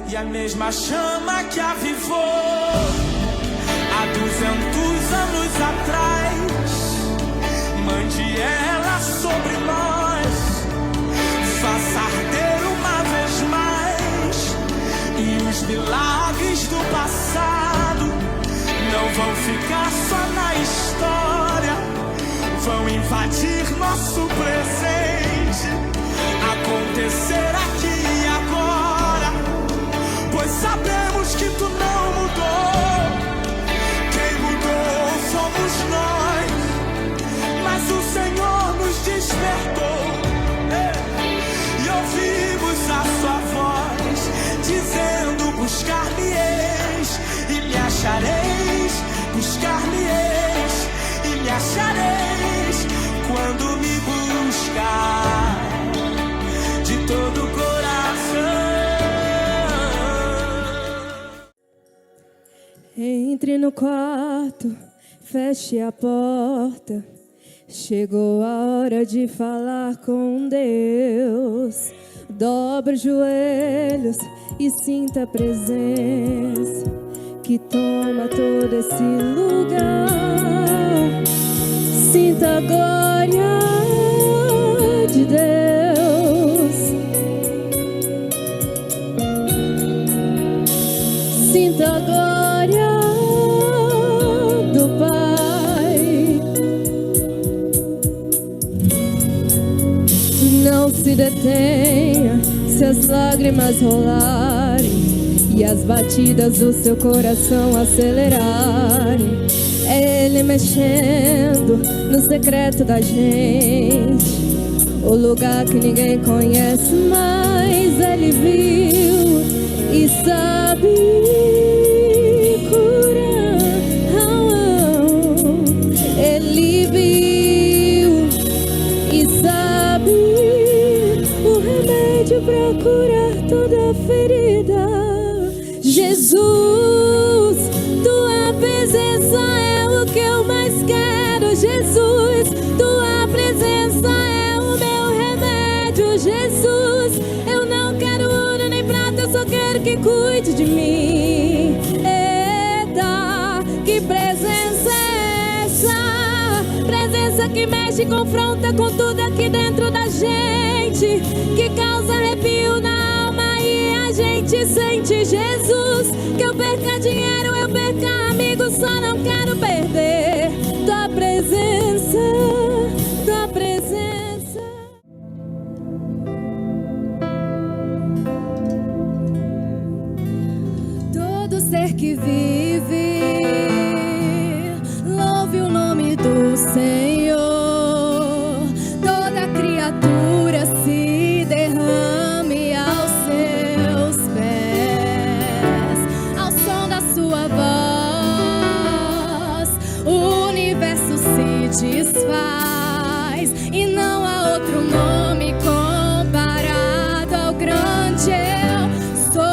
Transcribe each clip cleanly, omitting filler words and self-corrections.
E a mesma chama que avivou há 200 anos atrás, mande ela sobre nós, faça arder uma vez mais. E os milagres do passado não vão ficar só na história, vão invadir nosso presente, acontecer aqui e agora, pois sabemos que tu não mudou. Quem mudou somos nós, mas o Senhor nos despertou, e ouvimos a sua voz dizendo: buscar-me-eis e me achareis, buscar-me-eis e me achareis, quando me buscar de todo o coração. Entre no quarto, feche a porta. Chegou a hora de falar com Deus. Dobre os joelhos e sinta a presença que toma todo esse lugar. Sinta a glória de Deus. Sinta a glória do Pai. Não se detenha se as lágrimas rolarem e as batidas do seu coração acelerarem. É Ele mexendo no secreto da gente, o lugar que ninguém conhece, mas Ele viu e sabe curar. Ele viu e sabe o remédio pra curar toda ferida. Jesus, tua presença é o que eu mais quero. Jesus, tua presença é o meu remédio. Jesus, eu não quero ouro nem prata, eu só quero que cuide de mim. Eita, que presença é essa? Presença que mexe e confronta com tudo aqui dentro da gente, que causa arrepio na alma e a gente sente. Jesus, que eu perca dinheiro, eu perca amigos, só não quero perder tua presença, tua presença. Todo ser que vive, louve o nome do Senhor. Toda criatura se derrame aos seus pés, ao som da sua voz, o universo se desfaz e não há outro nome comparado ao grande eu sou.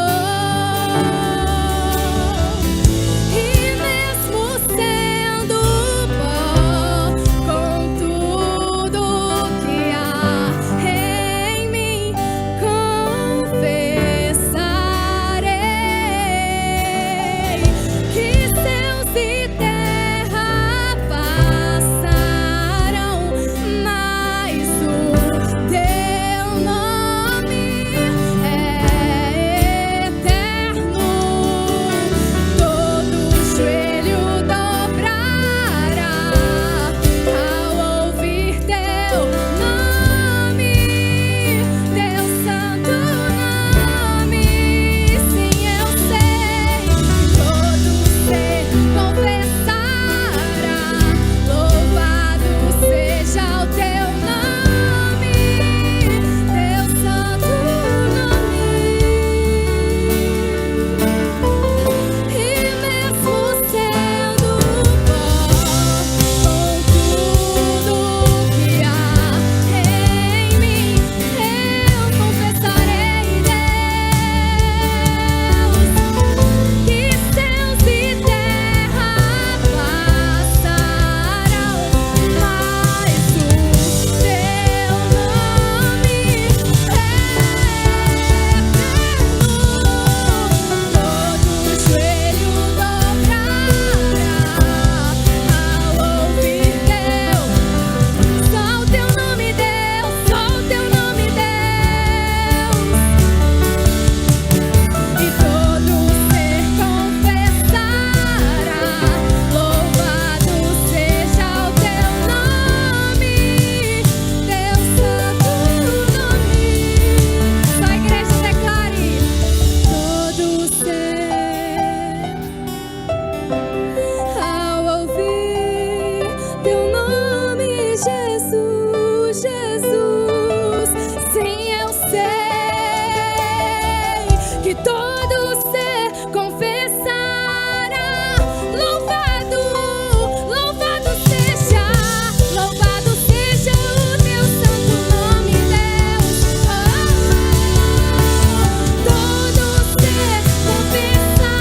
e todo ser confessará. Louvado, louvado seja o teu santo nome, Deus. Todo ser confessará.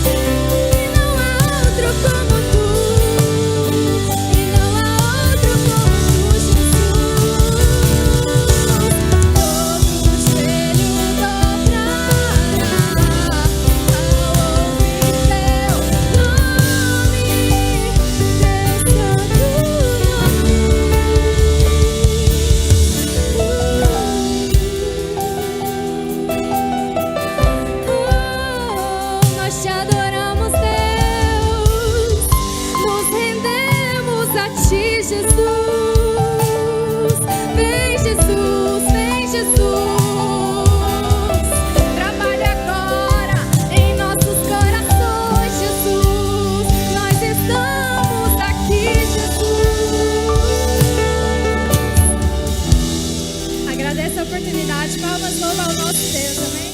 E não há outro como tu, e não há outro como tu, Jesus. Todo joelho dobrará ao ouvir teu nome, teu santo nome. Nós te adoramos, Deus, nos rendemos a ti, Jesus. Vem, Jesus, vem, Jesus. Trabalha agora em nossos corações, Jesus. Nós estamos aqui, Jesus. Agradece a oportunidade, palmas, louva ao nosso Deus, amém?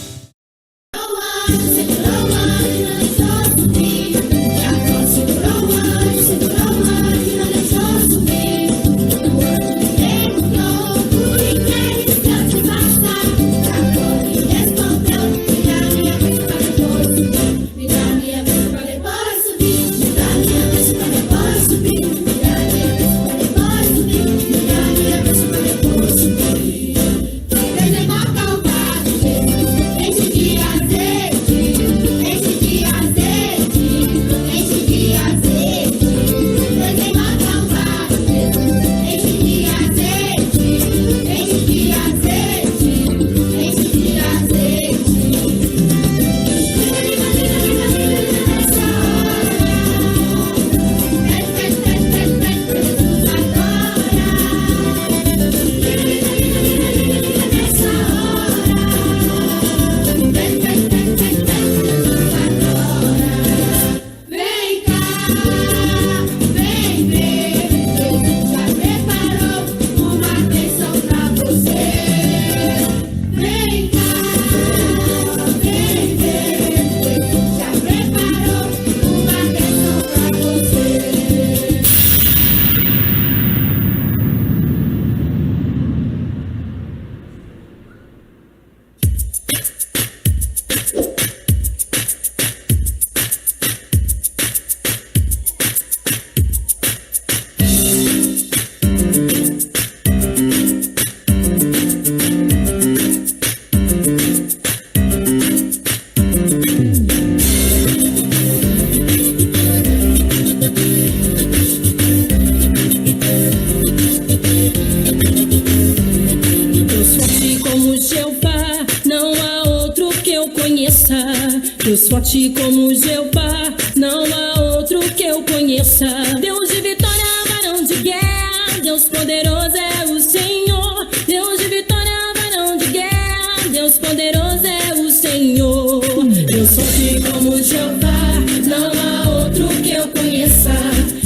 Deus forte como Jeová, não há outro que eu conheça. Deus de vitória, varão de guerra, Deus poderoso é o Senhor. Deus de vitória, varão de guerra, Deus poderoso é o Senhor. Deus forte como Jeová, não há outro que eu conheça.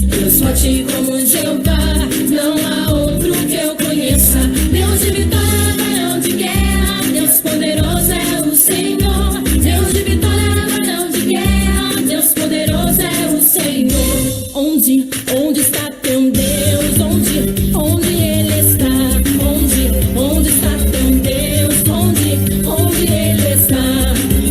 Deus forte como Jeová, não há outro que eu conheça. Deus de vitória, varão de guerra, Deus poderoso é o Senhor. Deus de vitória, varão de guerra, Deus poderoso é o Senhor. Onde está teu Deus? Onde Ele está? Onde está teu Deus? Onde Ele está?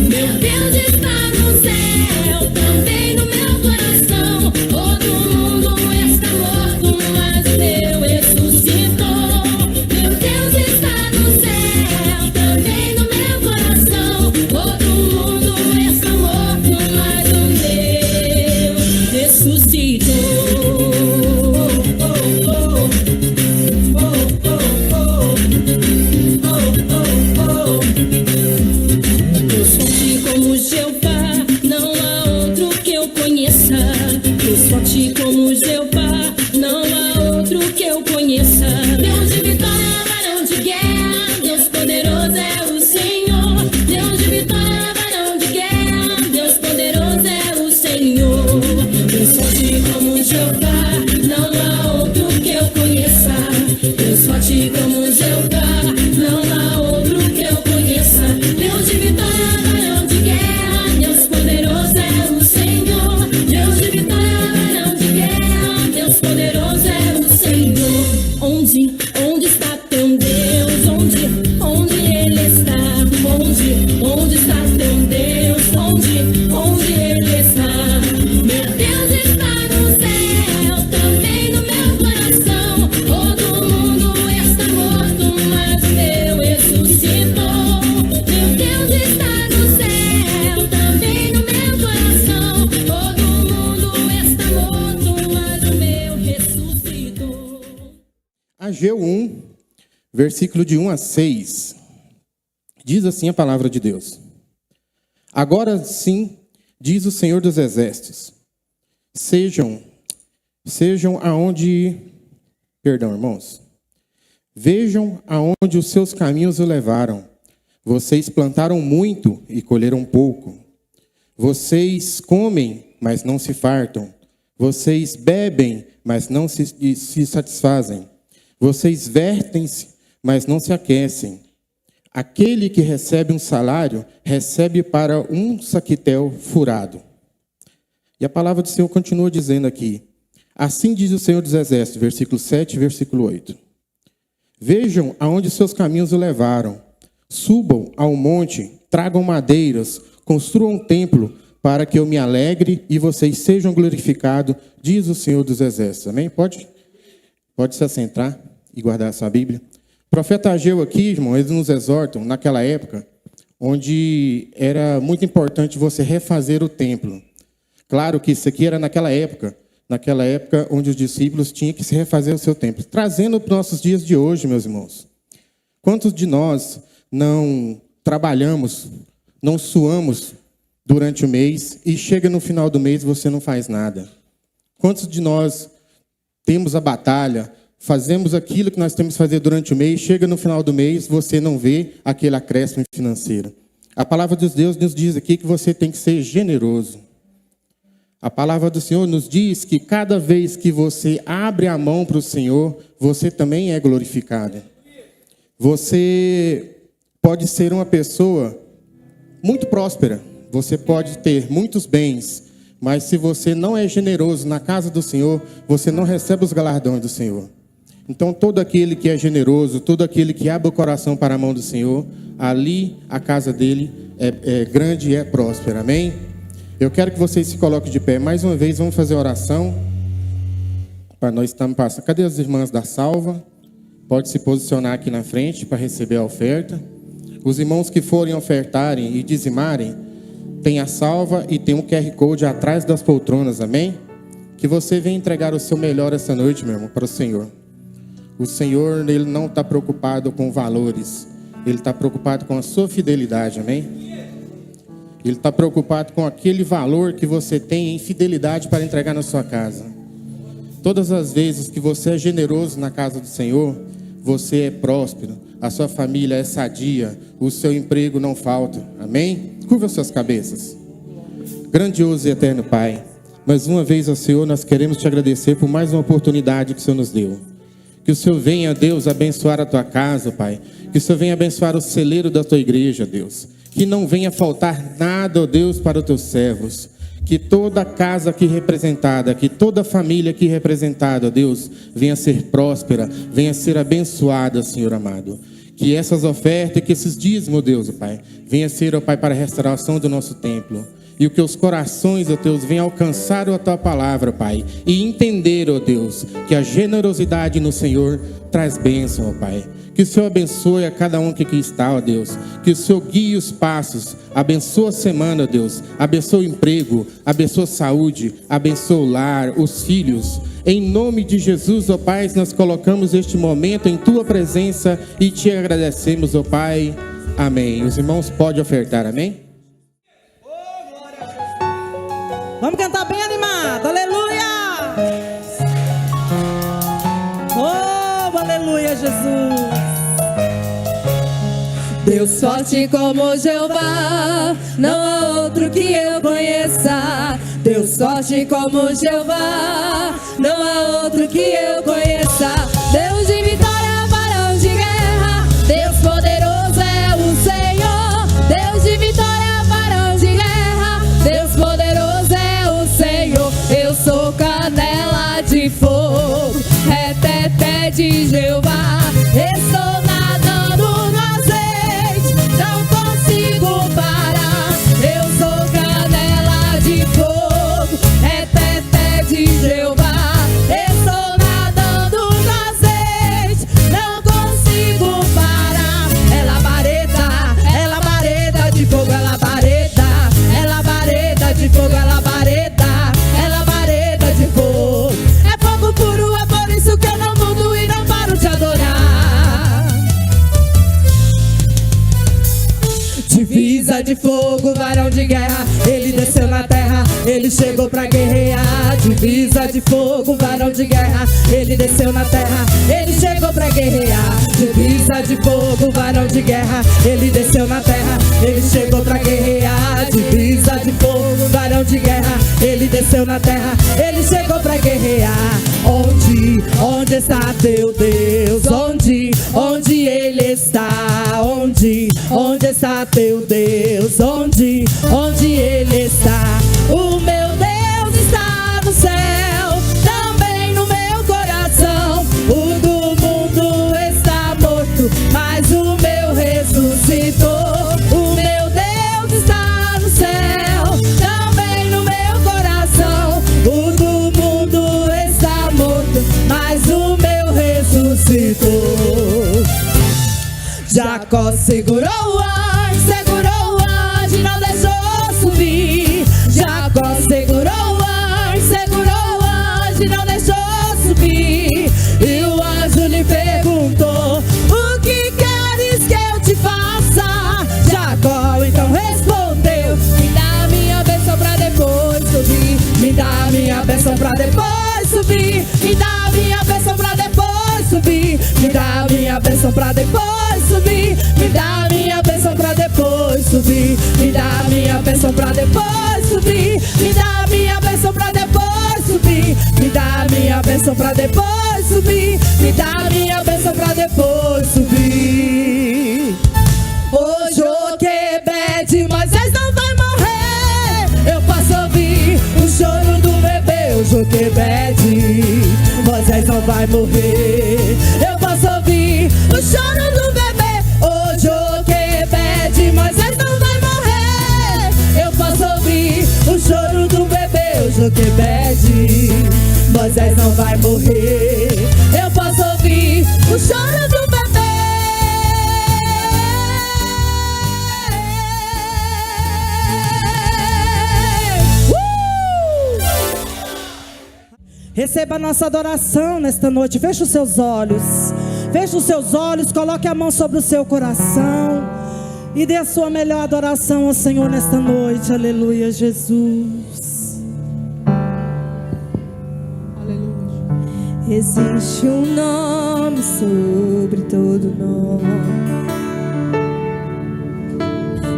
Meu Deus está no céu, também no meu coração. Todo mundo está Ageu 1, versículo de 1 a 6. Diz assim a palavra de Deus. Agora sim, diz o Senhor dos Exércitos, sejam aonde... Perdão, irmãos. Vejam aonde os seus caminhos o levaram. Vocês plantaram muito e colheram pouco. Vocês comem, mas não se fartam. Vocês bebem, mas não se satisfazem. Vocês vertem-se, mas não se aquecem. Aquele que recebe um salário, recebe para um saquitel furado. E a palavra do Senhor continua dizendo aqui. Assim diz o Senhor dos Exércitos, versículo 7 e versículo 8. Vejam aonde seus caminhos o levaram. Subam ao monte, tragam madeiras, construam um templo, para que eu me alegre e vocês sejam glorificados, diz o Senhor dos Exércitos. Amém? Pode se assentar e guardar a sua Bíblia. O profeta Ageu aqui, irmão, eles nos exortam naquela época, onde era muito importante você refazer o templo. Claro que isso aqui era naquela época onde os discípulos tinham que se refazer o seu templo. Trazendo para os nossos dias de hoje, meus irmãos. Quantos de nós não trabalhamos, não suamos durante o mês e chega no final do mês e você não faz nada? Quantos de nós temos a batalha, fazemos aquilo que nós temos que fazer durante o mês, chega no final do mês, você não vê aquele acréscimo financeiro? A palavra de Deus nos diz aqui que você tem que ser generoso. A palavra do Senhor nos diz que cada vez que você abre a mão para o Senhor, você também é glorificado. Você pode ser uma pessoa muito próspera, você pode ter muitos bens, mas se você não é generoso na casa do Senhor, você não recebe os galardões do Senhor. Então, todo aquele que é generoso, todo aquele que abre o coração para a mão do Senhor, ali a casa dele é grande e é próspera. Amém? Eu quero que vocês se coloquem de pé. Mais uma vez, vamos fazer oração. Para nós estamos passando. Cadê as irmãs da salva? Pode se posicionar aqui na frente para receber a oferta. Os irmãos que forem ofertarem e dizimarem, tem a salva e tem um QR Code atrás das poltronas. Amém? Que você venha entregar o seu melhor essa noite, meu irmão, para o Senhor. O Senhor, Ele não está preocupado com valores. Ele está preocupado com a sua fidelidade. Amém? Ele está preocupado com aquele valor que você tem em fidelidade para entregar na sua casa. Todas as vezes que você é generoso na casa do Senhor, você é próspero, a sua família é sadia, o seu emprego não falta. Amém? Curva suas cabeças. Grandioso e eterno Pai, mais uma vez ao Senhor nós queremos te agradecer por mais uma oportunidade que o Senhor nos deu. Que o Senhor venha, Deus, abençoar a tua casa, Pai. Que o Senhor venha abençoar o celeiro da tua igreja, Deus. Que não venha faltar nada, ó Deus, para os teus servos. Que toda casa aqui representada, que toda família aqui representada, ó Deus, venha ser próspera, venha ser abençoada, Senhor amado. Que essas ofertas e que esses dízimos, ó Deus, ó Pai, venha ser, ó Pai, para a restauração do nosso templo. E que os corações, ó Deus, venham alcançar a tua palavra, Pai. E entender, ó Deus, que a generosidade no Senhor traz bênção, ó Pai. Que o Senhor abençoe a cada um que aqui está, ó Deus. Que o Senhor guie os passos. Abençoa a semana, ó Deus. Abençoa o emprego. Abençoa a saúde. Abençoa o lar, os filhos. Em nome de Jesus, ó Pai, nós colocamos este momento em Tua presença e Te agradecemos, ó Pai. Amém. Os irmãos podem ofertar, amém? Vamos cantar bem animado. Aleluia! Oh, aleluia, Jesus! Deus forte como Jeová, não há outro que eu conheça. Deus forte como Jeová, não há outro que eu conheça. Deus de vitória, varão de guerra, Deus poderoso é o Senhor. Deus de vitória, varão de guerra, Deus poderoso é o Senhor. Eu sou canela de fogo, reteté de Jeová. Estou nadando no azeite, não consigo parar. Eu sou canela de fogo, reteté de Jeová. Estou nadando no azeite. divisa de fogo, varão de guerra. Ele desceu na terra, ele chegou pra guerrear. Divisa de fogo, varão de guerra. Ele desceu na terra, ele chegou pra guerrear. Divisa de fogo, varão de guerra. Ele desceu na terra, ele chegou pra guerrear. Divisa de fogo, varão de guerra. Ele desceu na terra, ele chegou pra guerrear. Onde está teu Deus? Onde ele está? Onde está teu Deus? Onde ele está? O meu Deus está no céu, também no meu coração. O do mundo está morto, mas o meu ressuscitou. O meu Deus está no céu, também no meu coração. O do mundo está morto, mas o meu ressuscitou. Jacó segurou o anjo, não deixou subir. Jacó segurou o anjo, não deixou subir. E o anjo lhe perguntou: o que queres que eu te faça? Jacó então respondeu: me dá minha bênção pra depois subir. Me dá minha bênção pra depois subir. Me dá minha bênção pra depois subir. Me dá minha bênção pra depois subir. Me dá minha bênção pra depois subir. Me dá minha bênção pra depois subir. Me dá minha bênção pra depois subir. Me dá minha bênção pra depois subir. Me dá minha bênção pra depois subir. O Joquebede, Moisés não vai morrer. Eu posso ouvir o choro do bebê. O Joquebede, Moisés não vai morrer. Eu posso ouvir o choro do bebê. O Joquebede, Moisés não vai morrer. Eu posso ouvir o choro do bebê. O Joquebede, Moisés não vai morrer. Eu posso ouvir o choro do bebê. Receba a nossa adoração nesta noite. Feche os seus olhos. Feche os seus olhos, coloque a mão sobre o seu coração e dê a sua melhor adoração ao Senhor nesta noite. Aleluia, Jesus. Aleluia. Existe um nome sobre todo nome,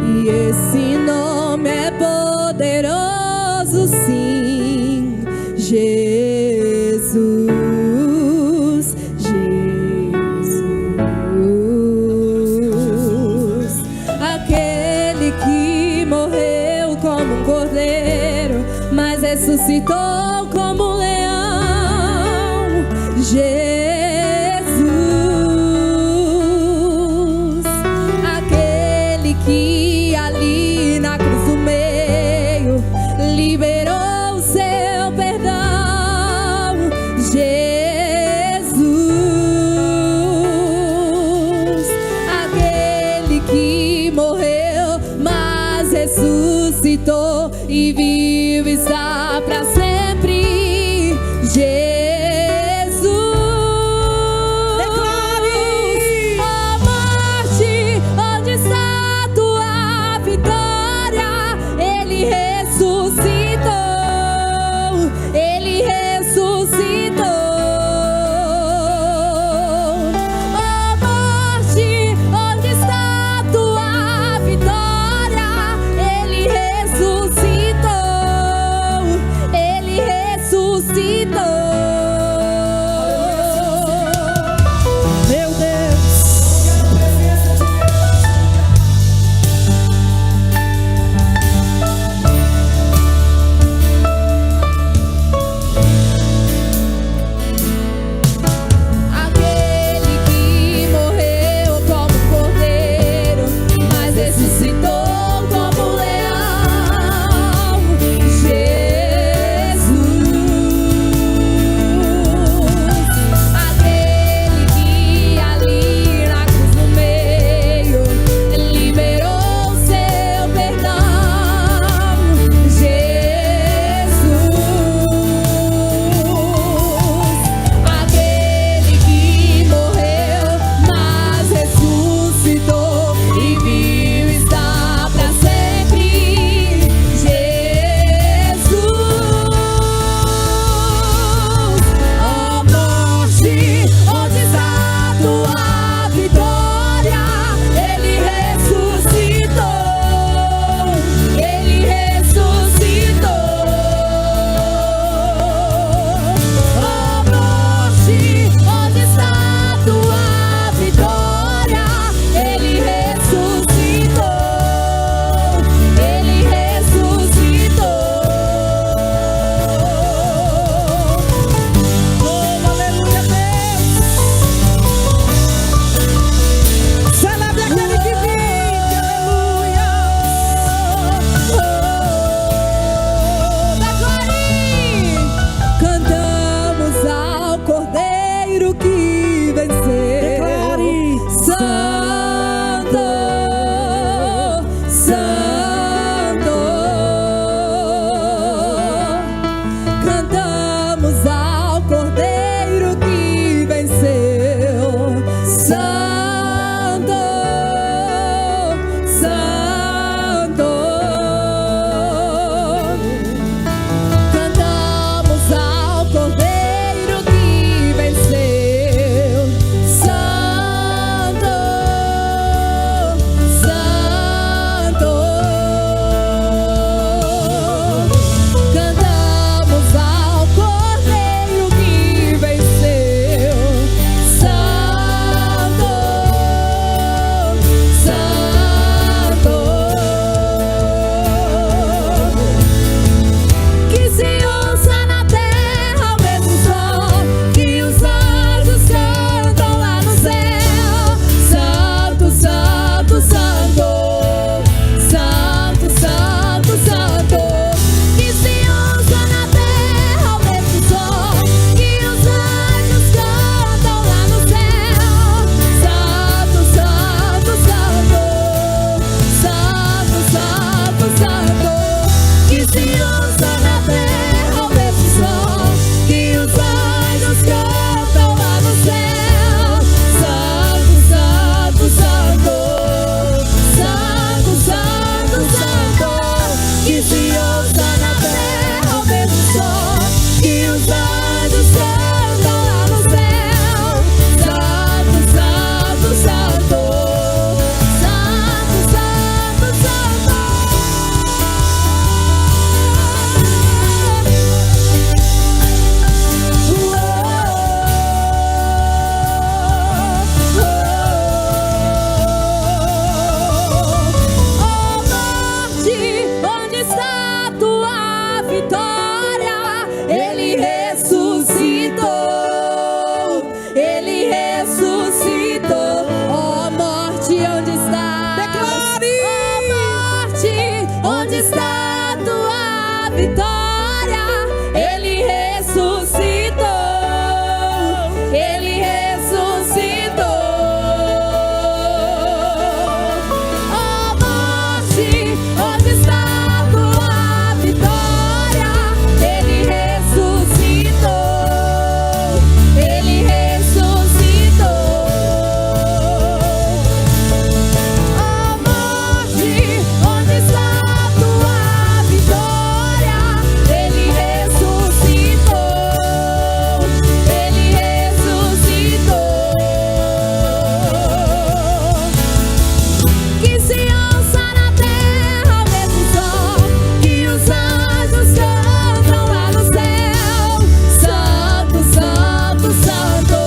e esse nome é poderoso, sim. Jesus. Ressuscitou como um leão, Jesus, aquele que ali na cruz do meio liberou o seu perdão, Jesus, aquele que morreu, mas ressuscitou e vive e está para sempre, Jesus. Declare: ó morte, onde está tua vitória? Ele ressuscitou, ele ressuscitou. Ó morte, onde está tua vitória? Ele ressuscitou. onde está tua vitória? Ele ressuscitou, ele ressuscitou. Oh morte, onde está tua vitória? Ele ressuscitou, ele ressuscitou. Oh morte, onde está tua vitória? Ele ressuscitou, ele ressuscitou. Que se ouça na terra o mesmo som que os anjos cantam lá no céu. Santo, santo, santo,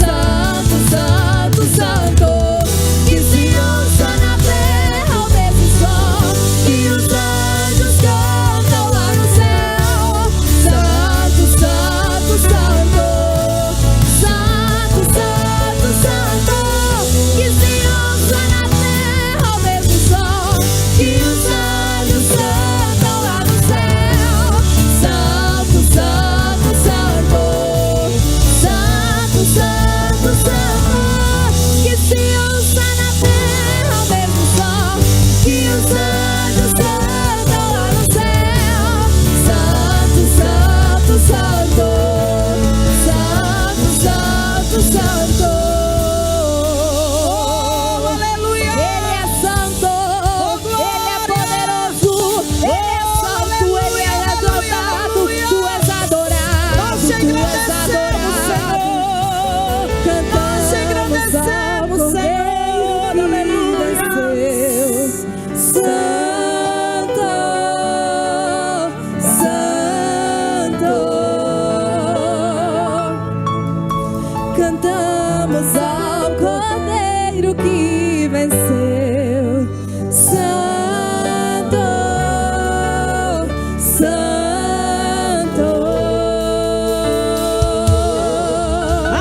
santo, santo, santo. Que se ouça na terra o mesmo som que os anjos cantam lá no céu. Santo, santo, santo, santo, santo, santo. Que se ouça na terra o mesmo som que os anjos cantam lá no céu. Santo, santo, santo, santo, santo, santo. Que se ouça na terra o mesmo som que os anjos cantam lá no céu. Santo, santo, santo, santo, santo, santo. Aleluia! Ele é santo, ele é poderoso, ele é santo, ele é adorado, tu és adorado, tu és adorado. Cantamos ao Senhor, aleluia. Santo, santo. Cantamos ao Cordeiro que venceu. Santo, santo.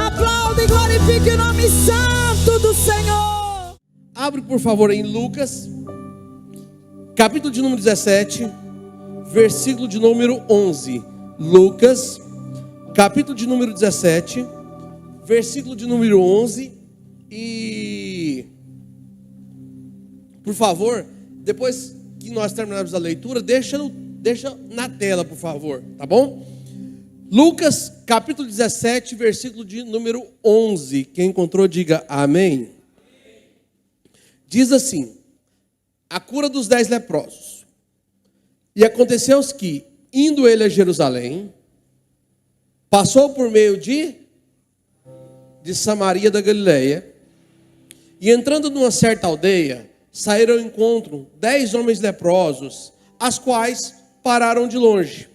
Aplaude e glorifique o nome santo do Senhor. Abre, por favor, em Lucas, capítulo de número 17, versículo de número 11. Lucas, capítulo de número 17, versículo de número 11. E, por favor, depois que nós terminarmos a leitura, deixa na tela, por favor, tá bom? Lucas, capítulo 17, versículo de número 11. Quem encontrou, diga amém. Diz assim: a cura dos 10 leprosos. E aconteceu que, indo ele a Jerusalém, passou por meio de Samaria da Galileia, e entrando numa certa aldeia, saíram ao encontro 10 homens leprosos, as quais pararam de longe,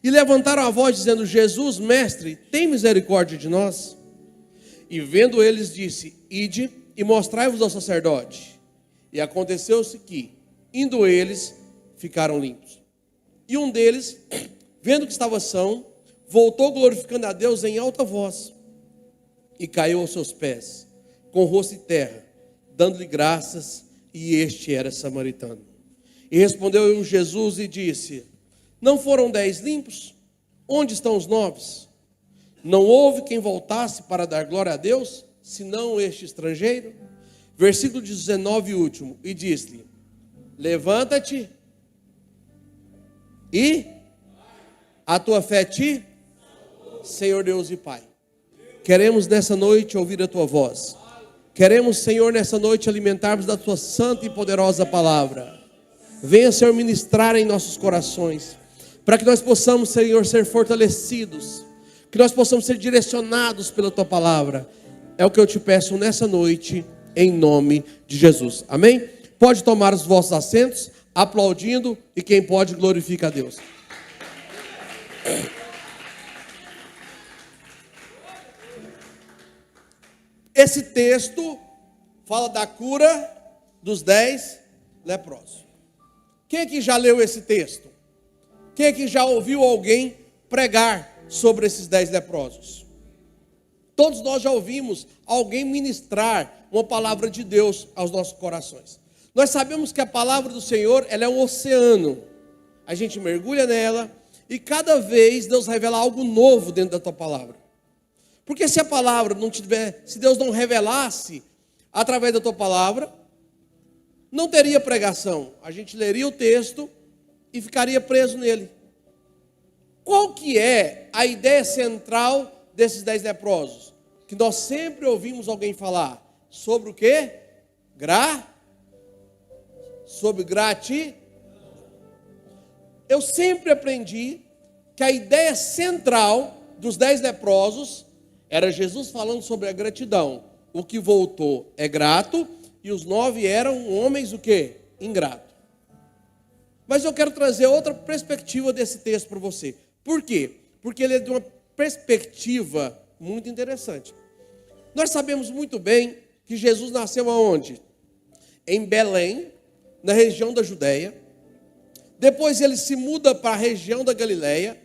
e levantaram a voz dizendo: Jesus, mestre, tem misericórdia de nós. E vendo eles, disse: ide e mostrai-vos ao sacerdote. E aconteceu-se que, indo eles, ficaram limpos. E um deles, vendo que estava são, voltou glorificando a Deus em alta voz, e caiu aos seus pés, com o rosto em terra, dando-lhe graças, e este era samaritano. E respondeu Jesus e disse: não foram 10 limpos? Onde estão os 9? Não houve quem voltasse para dar glória a Deus, senão este estrangeiro? Versículo 19 e último. E disse-lhe: levanta-te e a tua fé te, Senhor Deus e Pai. Queremos nessa noite ouvir a tua voz. Queremos, Senhor, nessa noite alimentarmos da tua santa e poderosa palavra. Venha, Senhor, ministrar em nossos corações, para que nós possamos, Senhor, ser fortalecidos, que nós possamos ser direcionados pela tua palavra. É o que eu te peço nessa noite, em nome de Jesus. Amém? Pode tomar os vossos assentos, aplaudindo, e quem pode glorifica a Deus. Esse texto fala da cura dos 10 leprosos. Quem é que já leu esse texto? Quem é que já ouviu alguém pregar sobre esses 10 leprosos? Todos nós já ouvimos alguém ministrar uma palavra de Deus aos nossos corações. Nós sabemos que a palavra do Senhor, ela é um oceano. A gente mergulha nela e cada vez Deus revela algo novo dentro da tua palavra. Porque se a palavra não tiver, se Deus não revelasse através da tua palavra, não teria pregação. A gente leria o texto e ficaria preso nele. Qual que é a ideia central desses 10 leprosos? Que nós sempre ouvimos alguém falar sobre o quê? Sobre gratidão. Eu sempre aprendi que a ideia central dos 10 leprosos era Jesus falando sobre a gratidão. O que voltou é grato e os 9 eram homens o quê? Ingrato. Mas eu quero trazer outra perspectiva desse texto para você. Por quê? Porque ele é de uma perspectiva muito interessante. Nós sabemos muito bem que Jesus nasceu aonde? Em Belém, na região da Judéia. Depois ele se muda para a região da Galileia.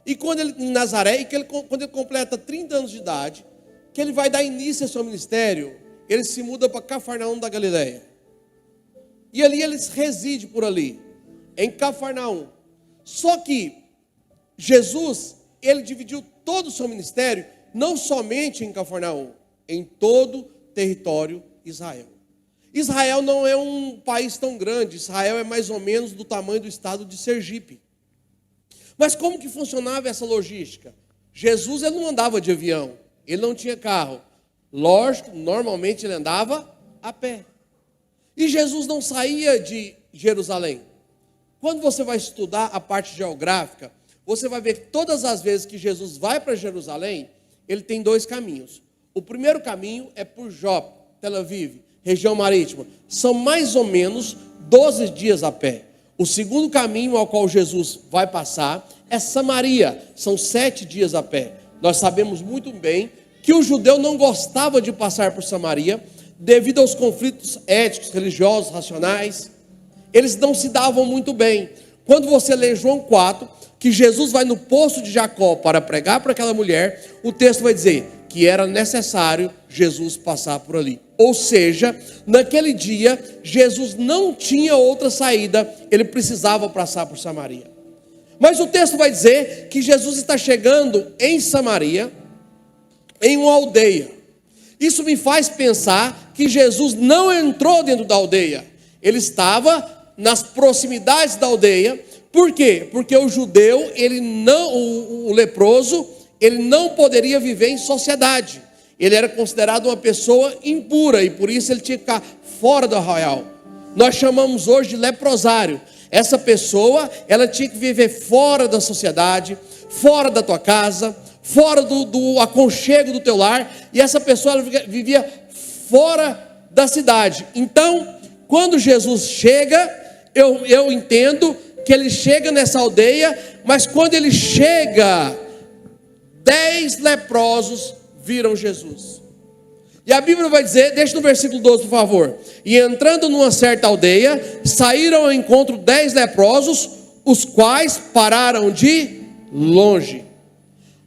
E quando ele, em Nazaré, quando ele completa 30 anos de idade, que ele vai dar início ao seu ministério, ele se muda para Cafarnaum da Galileia. E ali ele reside por ali, em Cafarnaum. Só que Jesus, ele dividiu todo o seu ministério, não somente em Cafarnaum, em todo o território de Israel. Israel não é um país tão grande, Israel é mais ou menos do tamanho do estado de Sergipe. Mas como que funcionava essa logística? Jesus, ele não andava de avião, ele não tinha carro. Lógico, normalmente ele andava a pé. E Jesus não saía de Jerusalém. Quando você vai estudar a parte geográfica, você vai ver que todas as vezes que Jesus vai para Jerusalém, ele tem 2 caminhos. O primeiro caminho é por Jope, Tel Aviv, região marítima. São mais ou menos 12 dias a pé. O segundo caminho ao qual Jesus vai passar é Samaria. São 7 dias a pé. Nós sabemos muito bem que o judeu não gostava de passar por Samaria devido aos conflitos éticos, religiosos, racionais. Eles não se davam muito bem. Quando você lê João 4, que Jesus vai no poço de Jacó para pregar para aquela mulher, o texto vai dizer que era necessário Jesus passar por ali. Ou seja, naquele dia, Jesus não tinha outra saída, ele precisava passar por Samaria. Mas o texto vai dizer que Jesus está chegando em Samaria, em uma aldeia. Isso me faz pensar que Jesus não entrou dentro da aldeia, ele estava nas proximidades da aldeia. Por quê? Porque o judeu, o leproso, ele não poderia viver em sociedade. Ele era considerado uma pessoa impura e por isso ele tinha que ficar fora do arraial. Nós chamamos hoje de leprosário. Essa pessoa, ela tinha que viver fora da sociedade, fora da tua casa, fora do aconchego do teu lar. E essa pessoa, ela vivia fora da cidade. Então, quando Jesus chega, eu entendo que ele chega nessa aldeia, mas quando ele chega, 10 leprosos viram Jesus. E a Bíblia vai dizer, deixa no versículo 12, por favor. E entrando numa certa aldeia, saíram ao encontro 10 leprosos, os quais pararam de longe.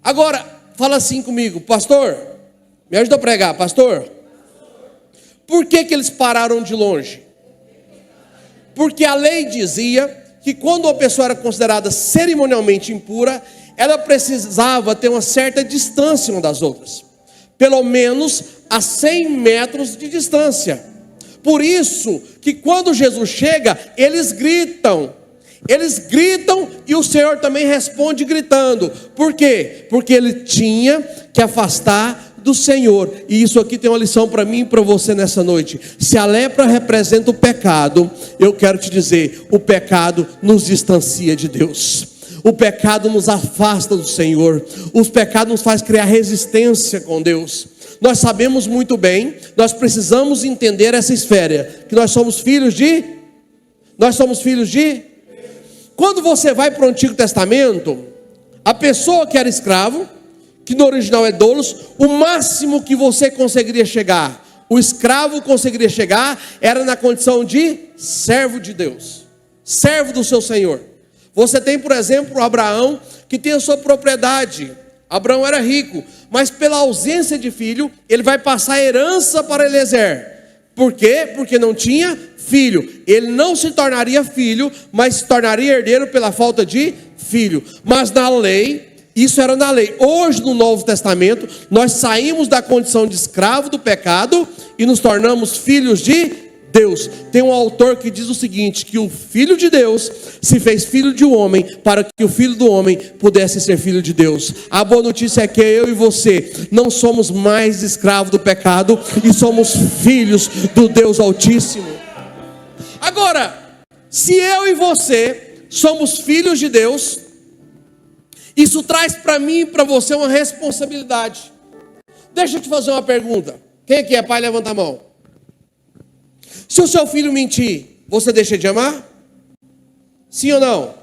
Agora, fala assim comigo, pastor, me ajuda a pregar, pastor. Por que eles pararam de longe? Porque a lei dizia que quando uma pessoa era considerada cerimonialmente impura, ela precisava ter uma certa distância uma das outras. Pelo menos a 100 metros de distância. Por isso que quando Jesus chega, eles gritam. Eles gritam e o Senhor também responde gritando. Por quê? Porque ele tinha que afastar do Senhor. E isso aqui tem uma lição para mim e para você nessa noite. Se a lepra representa o pecado, eu quero te dizer, o pecado nos distancia de Deus. O pecado nos afasta do Senhor. Os pecados nos faz criar resistência com Deus. Nós sabemos muito bem, nós precisamos entender essa esfera, que nós somos filhos de... Quando você vai para o Antigo Testamento, a pessoa que era escravo, que no original é doulos, o máximo que você conseguiria chegar, o escravo conseguiria chegar, era na condição de servo de Deus, servo do seu Senhor. Você tem, por exemplo, Abraão, que tem a sua propriedade. Abraão era rico, mas pela ausência de filho, ele vai passar a herança para Eliezer. Por quê? Porque não tinha filho. Ele não se tornaria filho, mas se tornaria herdeiro pela falta de filho. Mas na lei, isso era na lei. Hoje, no Novo Testamento, nós saímos da condição de escravo do pecado e nos tornamos filhos de Deus. Tem um autor que diz o seguinte, que o Filho de Deus se fez filho de um homem para que o Filho do homem pudesse ser filho de Deus. A boa notícia é que eu e você não somos mais escravos do pecado e somos filhos do Deus Altíssimo. Agora, se eu e você somos filhos de Deus, isso traz para mim e para você uma responsabilidade. Deixa eu te fazer uma pergunta. Quem aqui é pai? Levanta a mão. Se o seu filho mentir, você deixa de amar? Sim ou não?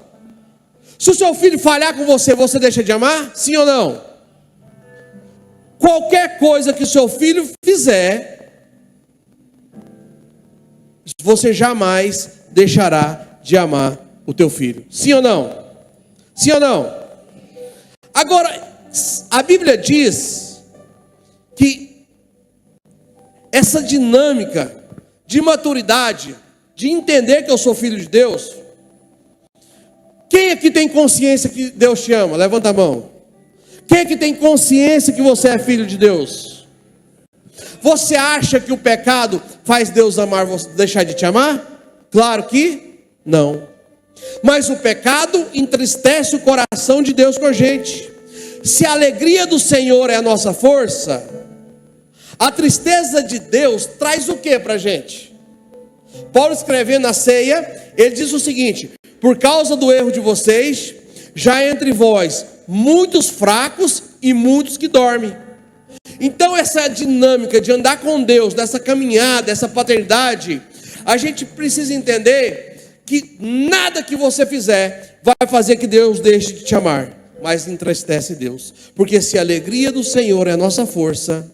Se o seu filho falhar com você, você deixa de amar? Sim ou não? Qualquer coisa que o seu filho fizer, você jamais deixará de amar o teu filho. Sim ou não? Sim ou não? Agora, a Bíblia diz que essa dinâmica de maturidade, de entender que eu sou filho de Deus. Quem aqui tem consciência que Deus te ama? Levanta a mão. Quem aqui tem consciência que você é filho de Deus? Você acha que o pecado faz Deus amar você, deixar de te amar? Claro que não. Mas o pecado entristece o coração de Deus com a gente. Se a alegria do Senhor é a nossa força, a tristeza de Deus traz o que para a gente? Paulo escrevendo na ceia, ele diz o seguinte: por causa do erro de vocês, já entre vós muitos fracos e muitos que dormem. Então essa dinâmica de andar com Deus, dessa caminhada, essa paternidade, a gente precisa entender que nada que você fizer vai fazer que Deus deixe de te amar, mas entristece Deus. Porque se a alegria do Senhor é a nossa força,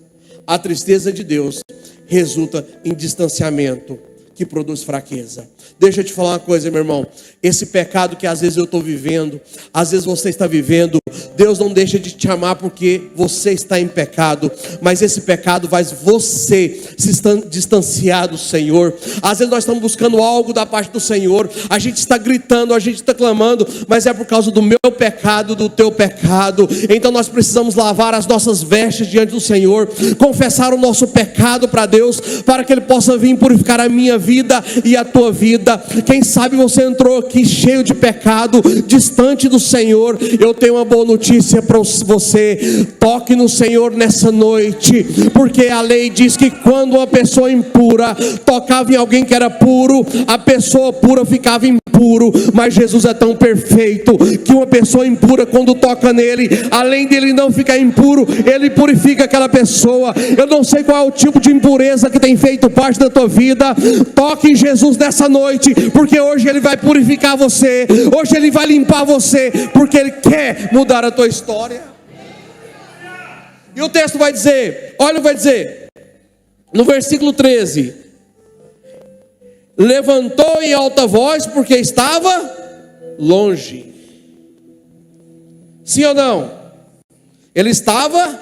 a tristeza de Deus resulta em distanciamento, que produz fraqueza. Deixa eu te falar uma coisa, meu irmão. Esse pecado que às vezes eu estou vivendo, às vezes você está vivendo, Deus não deixa de te amar porque você está em pecado, mas esse pecado faz você se distanciar do Senhor. Às vezes nós estamos buscando algo da parte do Senhor, a gente está gritando, a gente está clamando, mas é por causa do meu pecado, do teu pecado. Então nós precisamos lavar as nossas vestes diante do Senhor, confessar o nosso pecado para Deus, para que Ele possa vir purificar a minha vida e a tua vida. Quem sabe você entrou aqui cheio de pecado, distante do Senhor. Eu tenho uma boa notícia para você: toque no Senhor nessa noite, porque a lei diz que quando uma pessoa impura tocava em alguém que era puro, a pessoa pura ficava impuro. Mas Jesus é tão perfeito que uma pessoa impura, quando toca nele, além dele não ficar impuro, ele purifica aquela pessoa. Eu não sei qual é o tipo de impureza que tem feito parte da tua vida. Toque em Jesus nessa noite, porque hoje Ele vai purificar você, hoje Ele vai limpar você, porque Ele quer mudar a tua história. E o texto vai dizer, olha, vai dizer, no versículo 13: levantou em alta voz porque estava longe. Sim ou não? Ele estava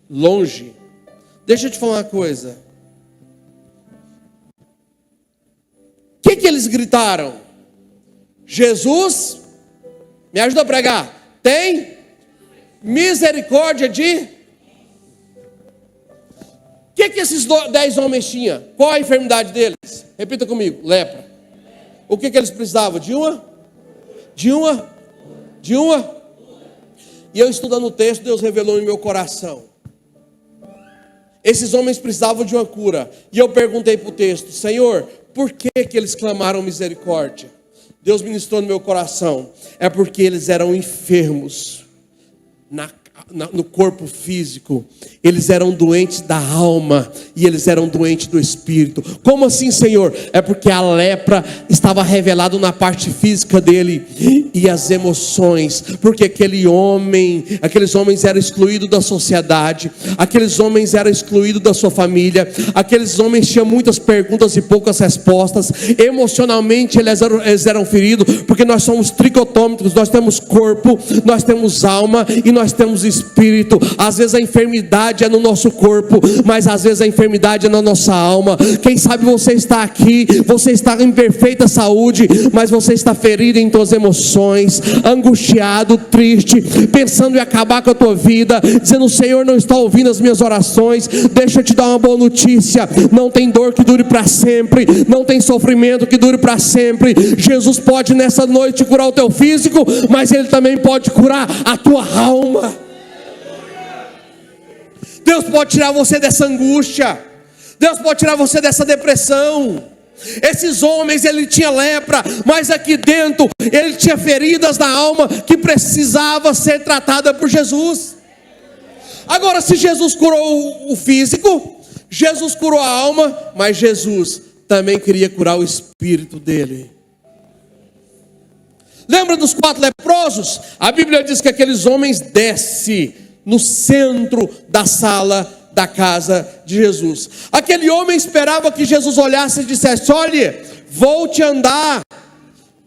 longe. Deixa eu te falar uma coisa. O que eles gritaram? Jesus, me ajuda a pregar, tem misericórdia de... O que esses 10 homens tinham? Qual a enfermidade deles? Repita comigo: lepra. O que eles precisavam? De uma? E eu estudando o texto, Deus revelou em meu coração. Esses homens precisavam de uma cura. E eu perguntei para o texto: Senhor, por que eles clamaram misericórdia? Deus ministrou no meu coração: é porque eles eram enfermos no corpo físico, eles eram doentes da alma e eles eram doentes do espírito. Como assim, Senhor? É porque a lepra estava revelada na parte física dele e as emoções, porque aqueles homens eram excluídos da sociedade, aqueles homens eram excluídos da sua família, aqueles homens tinham muitas perguntas e poucas respostas. Emocionalmente eles eram feridos, porque nós somos tricotômicos, nós temos corpo, nós temos alma e nós temos espírito. Às vezes a enfermidade é no nosso corpo, mas às vezes a enfermidade é na nossa alma. Quem sabe você está aqui, você está em perfeita saúde, mas você está ferido em suas emoções, angustiado, triste, pensando em acabar com a tua vida, dizendo: o Senhor não está ouvindo as minhas orações. Deixa eu te dar uma boa notícia: não tem dor que dure para sempre, não tem sofrimento que dure para sempre. Jesus pode nessa noite curar o teu físico, mas Ele também pode curar a tua alma. Deus pode tirar você dessa angústia, Deus pode tirar você dessa depressão. Esses homens, ele tinha lepra, mas aqui dentro ele tinha feridas na alma que precisava ser tratada por Jesus. Agora, se Jesus curou o físico, Jesus curou a alma, mas Jesus também queria curar o espírito dele. Lembra dos 4 leprosos? A Bíblia diz que aqueles homens descem no centro da sala da casa de Jesus. Aquele homem esperava que Jesus olhasse e dissesse: olhe, volte a andar,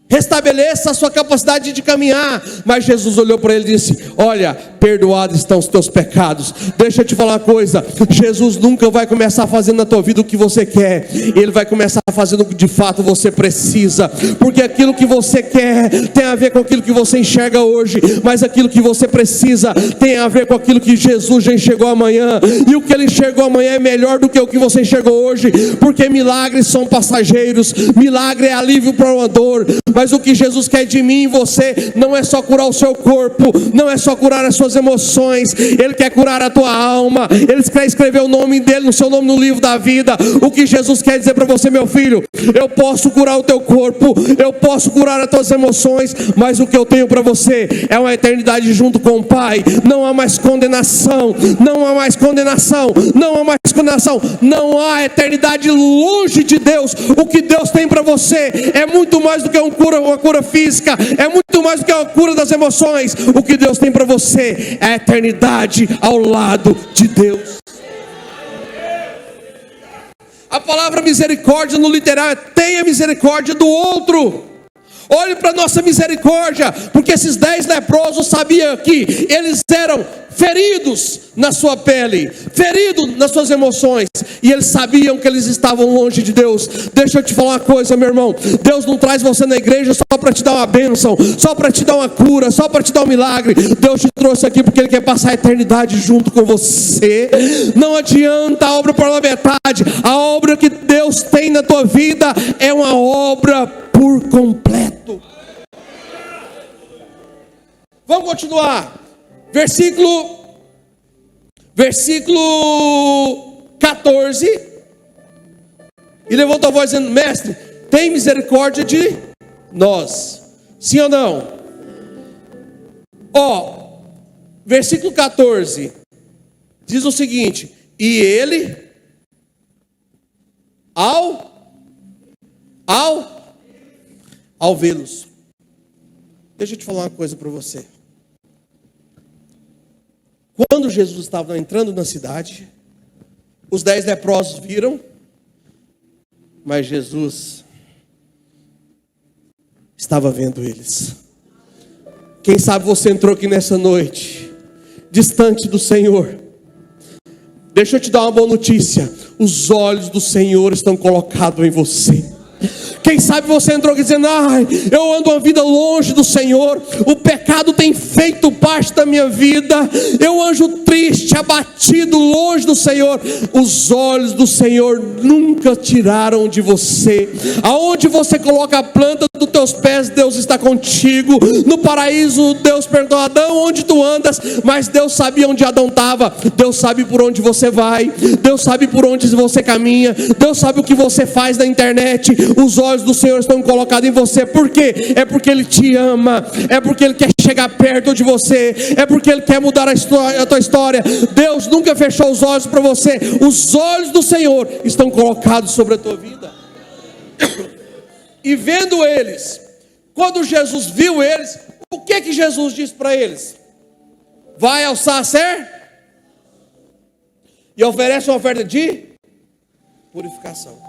restabeleça a sua capacidade de caminhar. Mas Jesus olhou para ele e disse: olha, perdoados estão os teus pecados. Deixa eu te falar uma coisa: Jesus nunca vai começar fazendo na tua vida o que você quer, Ele vai começar fazendo o que de fato você precisa, porque aquilo que você quer tem a ver com aquilo que você enxerga hoje, mas aquilo que você precisa tem a ver com aquilo que Jesus já enxergou amanhã, e o que Ele enxergou amanhã é melhor do que o que você enxergou hoje, porque milagres são passageiros, milagre é alívio para uma dor, mas o que Jesus quer de mim e você não é só curar o seu corpo, não é só curar as suas emoções, Ele quer curar a tua alma, Ele quer escrever o nome dEle, no seu nome no livro da vida. O que Jesus quer dizer para você: meu filho, eu posso curar o teu corpo, eu posso curar as tuas emoções, mas o que eu tenho para você é uma eternidade junto com o Pai. Não há mais condenação, não há mais condenação, não há mais condenação, não há eternidade longe de Deus. O que Deus tem para você é muito mais do que uma cura física, é muito mais do que uma cura das emoções. O que Deus tem para você é a eternidade ao lado de Deus. A palavra misericórdia no literal é: tenha misericórdia do outro. Olhe para a nossa misericórdia, porque esses 10 leprosos sabiam que eles eram feridos na sua pele, feridos nas suas emoções, e eles sabiam que eles estavam longe de Deus. Deixa eu te falar uma coisa, meu irmão: Deus não traz você na igreja só para te dar uma bênção, só para te dar uma cura, só para te dar um milagre. Deus te trouxe aqui porque Ele quer passar a eternidade junto com você. Não adianta a obra pela metade, a obra que Deus tem na tua vida é uma obra por completo. Vamos continuar. Versículo 14. E levantou a voz dizendo: mestre, tem misericórdia de nós. Sim ou não? Versículo 14 diz o seguinte: e ele ao vê-los. Deixa eu te falar uma coisa para você. Quando Jesus estava entrando na cidade, os 10 leprosos viram, mas Jesus estava vendo eles. Quem sabe você entrou aqui nessa noite, distante do Senhor. Deixa eu te dar uma boa notícia: os olhos do Senhor estão colocados em você. Quem sabe você entrou aqui dizendo: ai, eu ando uma vida longe do Senhor, o pecado tem feito parte da minha vida, eu ando triste, abatido, longe do Senhor. Os olhos do Senhor nunca tiraram de você. Aonde você coloca a planta dos teus pés, Deus está contigo. No paraíso, Deus perguntou a Adão: onde tu andas? Mas Deus sabia onde Adão estava. Deus sabe por onde você vai, Deus sabe por onde você caminha, Deus sabe o que você faz na internet. Os olhos do Senhor estão colocados em você. Por quê? É porque Ele te ama, é porque Ele quer chegar perto de você, é porque Ele quer mudar a tua história. Deus nunca fechou os olhos para você. Os olhos do Senhor estão colocados sobre a tua vida. E vendo eles, quando Jesus viu eles, o que Jesus disse para eles? Vai ao sacer e oferece uma oferta de purificação.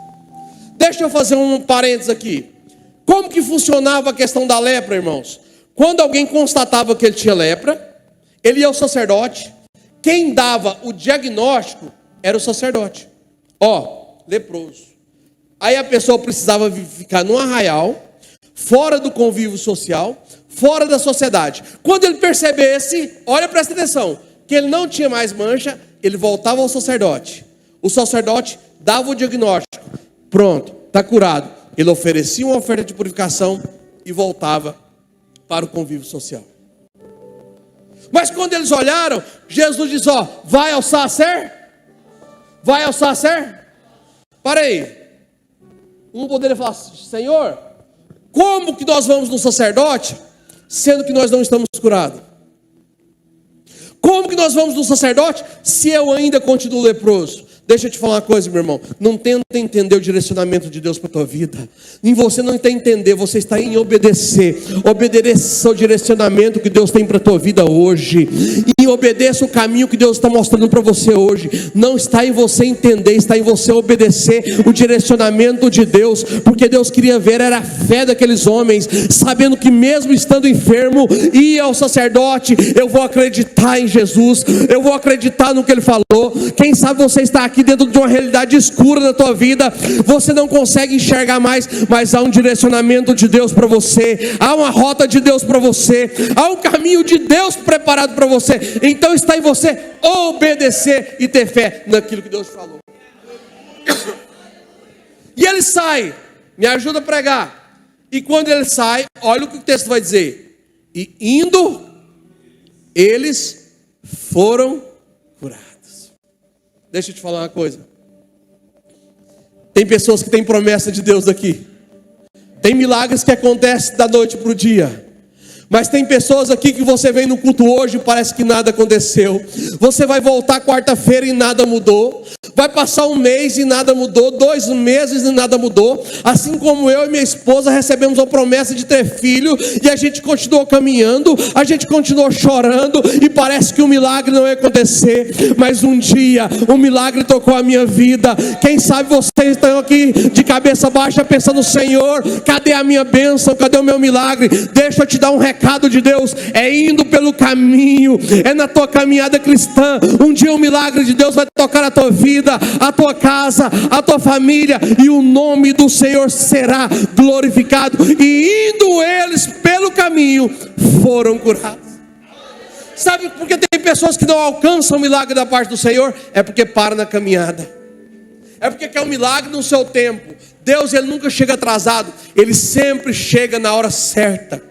Deixa eu fazer um parênteses aqui. Como que funcionava a questão da lepra, irmãos? Quando alguém constatava que ele tinha lepra, ele ia ao sacerdote. Quem dava o diagnóstico era o sacerdote. Leproso. Aí a pessoa precisava ficar num arraial, fora do convívio social, fora da sociedade. Quando ele percebesse, presta atenção, que ele não tinha mais mancha, ele voltava ao sacerdote. O sacerdote dava o diagnóstico. Pronto, está curado. Ele oferecia uma oferta de purificação e voltava para o convívio social. Mas quando eles olharam, Jesus disse, vai ao sacer? Vai ao sacer? Para aí. Um poderia falar, Senhor, como que nós vamos no sacerdote, sendo que nós não estamos curados? Como que nós vamos no sacerdote, se eu ainda continuo leproso? Deixa eu te falar uma coisa, meu irmão. Não tenta entender o direcionamento de Deus para a tua vida. Em você não está entender, você está em obedecer. Obedeça o direcionamento que Deus tem para a tua vida hoje. E obedeça o caminho que Deus está mostrando para você hoje. Não está em você entender, está em você obedecer o direcionamento de Deus. Porque Deus queria ver, era a fé daqueles homens, sabendo que mesmo estando enfermo, ia ao sacerdote. Eu vou acreditar em Jesus, eu vou acreditar no que Ele falou. Quem sabe você está aqui dentro de uma realidade escura na tua vida, você não consegue enxergar mais, mas há um direcionamento de Deus para você, há uma rota de Deus para você, há um caminho de Deus preparado para você. Então está em você obedecer e ter fé naquilo que Deus falou. E ele sai, me ajuda a pregar. E quando ele sai, olha o que o texto vai dizer: e indo, eles foram curados. Deixa eu te falar uma coisa. Tem pessoas que têm promessa de Deus aqui. Tem milagres que acontecem da noite para o dia. Mas tem pessoas aqui que você vem no culto hoje e parece que nada aconteceu. Você vai voltar quarta-feira e nada mudou. Vai passar um mês e nada mudou. 2 meses e nada mudou. Assim como eu e minha esposa recebemos a promessa de ter filho, e a gente continuou caminhando, a gente continuou chorando, e parece que o milagre não ia acontecer. Mas um dia um milagre tocou a minha vida. Quem sabe vocês estão aqui de cabeça baixa pensando: Senhor, cadê a minha bênção? Cadê o meu milagre? Deixa eu te dar um recado de Deus. É indo pelo caminho, é na tua caminhada cristã. Um dia o milagre de Deus vai tocar a tua vida, a tua casa, a tua família, e o nome do Senhor será glorificado. E indo eles pelo caminho, foram curados. Sabe por que tem pessoas que não alcançam o milagre da parte do Senhor? É porque param na caminhada. É porque quer um milagre no seu tempo. Deus, Ele nunca chega atrasado, Ele sempre chega na hora certa.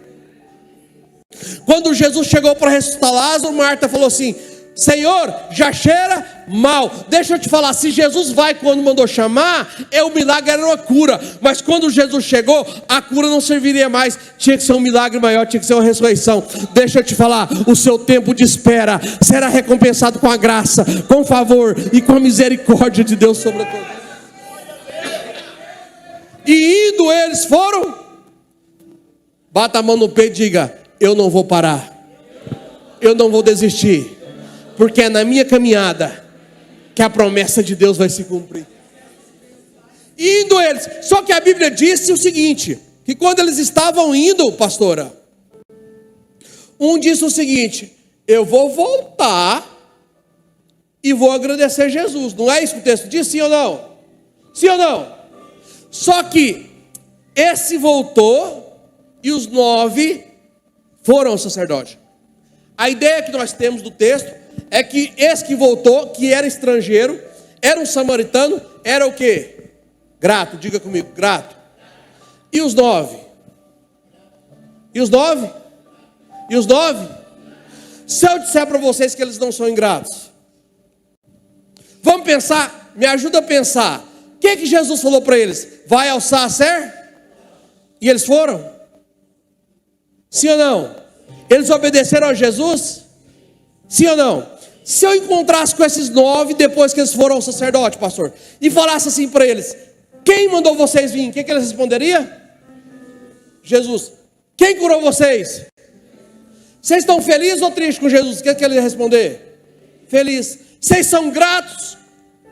Quando Jesus chegou para ressuscitar Lázaro, Marta falou assim: Senhor, já cheira mal. Deixa eu te falar, se Jesus vai quando mandou chamar, o milagre era uma cura. Mas quando Jesus chegou, a cura não serviria mais. Tinha que ser um milagre maior, tinha que ser uma ressurreição. Deixa eu te falar, o seu tempo de espera será recompensado com a graça, com o favor e com a misericórdia de Deus sobre a tua vida. E indo eles foram. Bata a mão no peito e diga: eu não vou parar, eu não vou desistir, porque é na minha caminhada que a promessa de Deus vai se cumprir. Indo eles, só que a Bíblia disse o seguinte, que quando eles estavam indo, pastora, um disse o seguinte: eu vou voltar e vou agradecer Jesus. Não é isso que o texto diz? Sim ou não? Sim ou não? Só que esse voltou e os 9 foram ao sacerdote. A ideia que nós temos do texto é que esse que voltou, que era estrangeiro, era um samaritano, era o quê? Grato, diga comigo, grato. E os 9? E os 9? E os 9? Se eu disser para vocês que eles não são ingratos, vamos pensar, me ajuda a pensar. O que Jesus falou para eles? Vai ao sacer? E eles foram? Sim ou não? Eles obedeceram a Jesus? Sim ou não? Se eu encontrasse com esses 9 depois que eles foram ao sacerdote, pastor, e falasse assim para eles: quem mandou vocês vir? O que eles responderiam? Jesus. Quem curou vocês? Vocês estão felizes ou tristes com Jesus? O que ele ia responder? Feliz. Vocês são gratos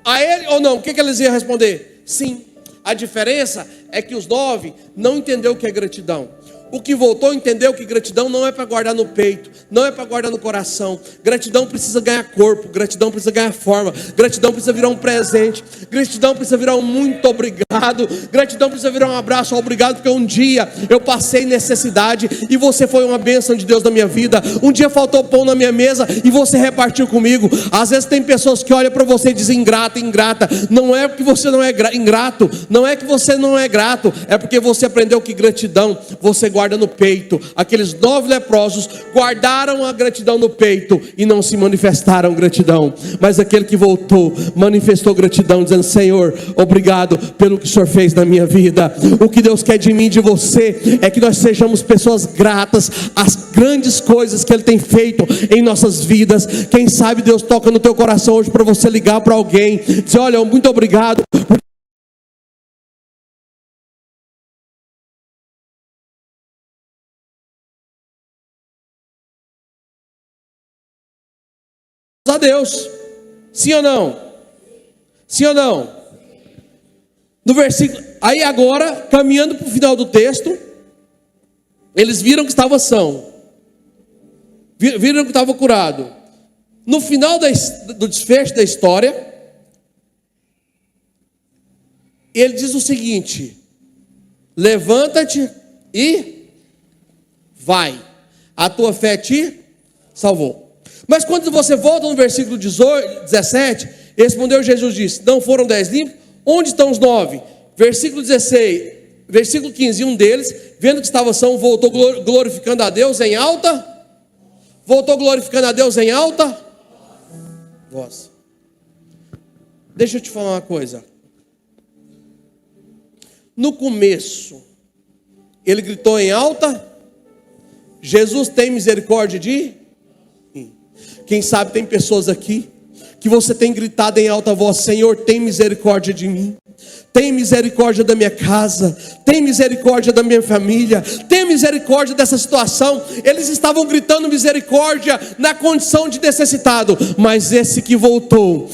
a Ele ou não? O que eles iam responder? Sim. A diferença é que os 9 não entenderam o que é gratidão. O que voltou entendeu que gratidão não é para guardar no peito, não é para guardar no coração. Gratidão precisa ganhar corpo, gratidão precisa ganhar forma, gratidão precisa virar um presente, gratidão precisa virar um muito obrigado, gratidão precisa virar um abraço, obrigado, porque um dia eu passei necessidade e você foi uma bênção de Deus na minha vida. Um dia faltou pão na minha mesa e você repartiu comigo. Às vezes tem pessoas que olham para você e dizem ingrata, ingrata. Não é porque você não é ingrato, não é que você não é grato, é porque você aprendeu que gratidão você guarda no peito. Aqueles 9 leprosos guardaram a gratidão no peito e não se manifestaram gratidão, mas aquele que voltou manifestou gratidão, dizendo: Senhor, obrigado pelo que o Senhor fez na minha vida. O que Deus quer de mim e de você é que nós sejamos pessoas gratas às grandes coisas que Ele tem feito em nossas vidas. Quem sabe Deus toca no teu coração hoje para você ligar para alguém, dizer: olha, muito obrigado. A Deus, sim ou não? Sim ou não? No versículo, aí agora, caminhando para o final do texto, eles viram que estava são, viram que estava curado. No final do desfecho da história, ele diz o seguinte: levanta-te e vai, a tua fé te salvou. Mas quando você volta no versículo 17, respondeu Jesus, disse: não foram 10 limpos? Onde estão os 9? Versículo 16, versículo 15, um deles, vendo que estava são, voltou glorificando a Deus em alta. Voltou glorificando a Deus em alta voz. Deixa eu te falar uma coisa. No começo, ele gritou em alta: Jesus tem misericórdia de... Quem sabe tem pessoas aqui que você tem gritado em alta voz: Senhor, tem misericórdia de mim, tem misericórdia da minha casa, tem misericórdia da minha família, tem misericórdia dessa situação. Eles estavam gritando misericórdia na condição de necessitado, mas esse que voltou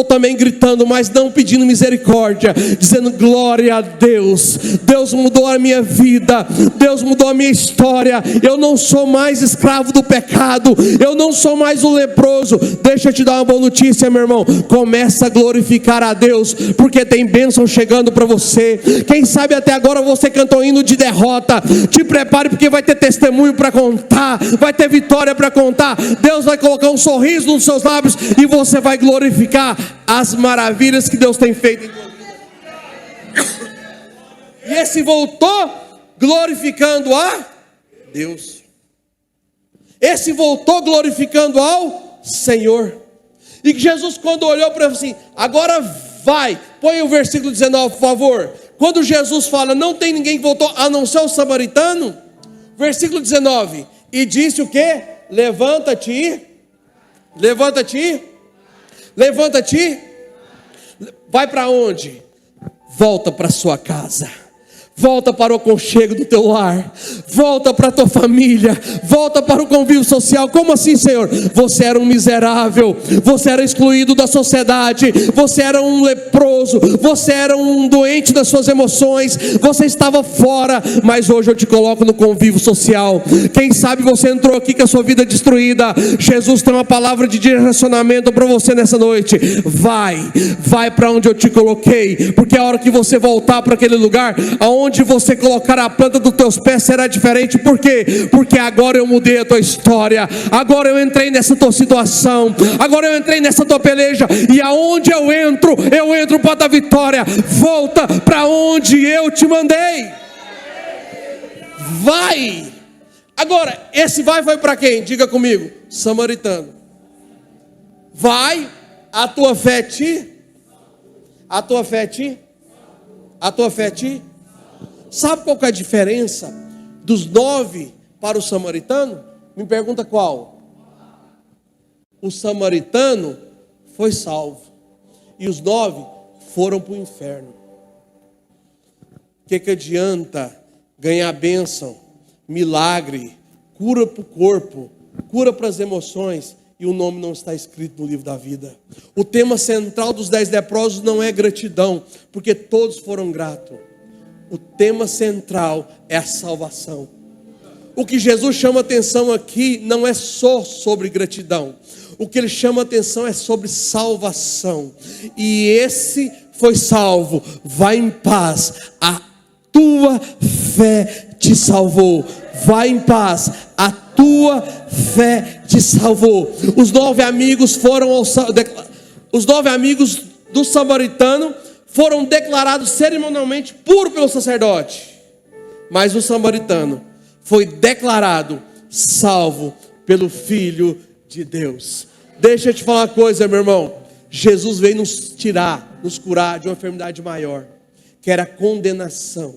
também gritando, mas não pedindo misericórdia, dizendo: glória a Deus, Deus mudou a minha vida, Deus mudou a minha história, eu não sou mais escravo do pecado, eu não sou mais um leproso. Deixa eu te dar uma boa notícia, meu irmão: começa a glorificar a Deus, porque tem bênção chegando para você. Quem sabe até agora você cantou hino de derrota. Te prepare, porque vai ter testemunho para contar, vai ter vitória para contar. Deus vai colocar um sorriso nos seus lábios e você vai glorificar as maravilhas que Deus tem feito em tua vida. E esse voltou glorificando a Deus. Esse voltou glorificando ao Senhor. E que Jesus, quando olhou para ele, assim: agora vai. Põe o versículo 19, por favor. Quando Jesus fala: não tem ninguém que voltou a não ser o samaritano. Versículo 19. E disse o quê? Levanta-te. Levanta-te. Levanta-te. Vai para onde? Volta para sua casa. Volta para o aconchego do teu lar, volta para a tua família, volta para o convívio social. Como assim, Senhor? Você era um miserável, você era excluído da sociedade, você era um leproso, você era um doente das suas emoções, você estava fora, mas hoje eu te coloco no convívio social. Quem sabe você entrou aqui com a sua vida destruída. Jesus tem uma palavra de direcionamento para você nessa noite: vai para onde eu te coloquei, porque a hora que você voltar para aquele lugar, aonde você colocar a planta dos teus pés será diferente. Por quê? Porque agora eu mudei a tua história, agora eu entrei nessa tua situação, agora eu entrei nessa tua peleja, e aonde eu entro para dar vitória. Volta para onde eu te mandei. Vai. Agora, esse vai foi para quem? Diga comigo: samaritano. Vai, a tua fé te... A tua fé te... A tua fé te... Sabe qual que é a diferença dos 9 para o samaritano? Me pergunta qual? O samaritano foi salvo e os 9 foram para o inferno. O que adianta ganhar bênção, milagre, cura para o corpo, cura para as emoções, e o nome não está escrito no livro da vida? O tema central dos 10 leprosos não é gratidão, porque todos foram gratos. O tema central é a salvação. O que Jesus chama atenção aqui não é só sobre gratidão. O que ele chama atenção é sobre salvação. E esse foi salvo. Vai em paz. A tua fé te salvou. Vai em paz. A tua fé te salvou. Os 9 amigos do samaritano foram declarados cerimonialmente puros pelo sacerdote. Mas o samaritano foi declarado salvo pelo Filho de Deus. Deixa eu te falar uma coisa, meu irmão. Jesus veio nos curar de uma enfermidade maior, que era a condenação.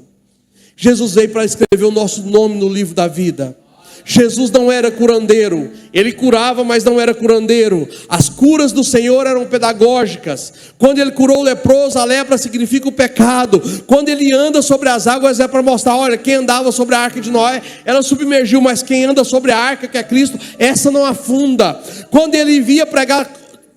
Jesus veio para escrever o nosso nome no livro da vida. Jesus não era curandeiro, ele curava, mas não era curandeiro. As curas do Senhor eram pedagógicas. Quando ele curou o leproso, a lepra significa o pecado. Quando ele anda sobre as águas é para mostrar, olha, quem andava sobre a arca de Noé, ela submergiu, mas quem anda sobre a arca, que é Cristo, essa não afunda. Quando ele ia pregar,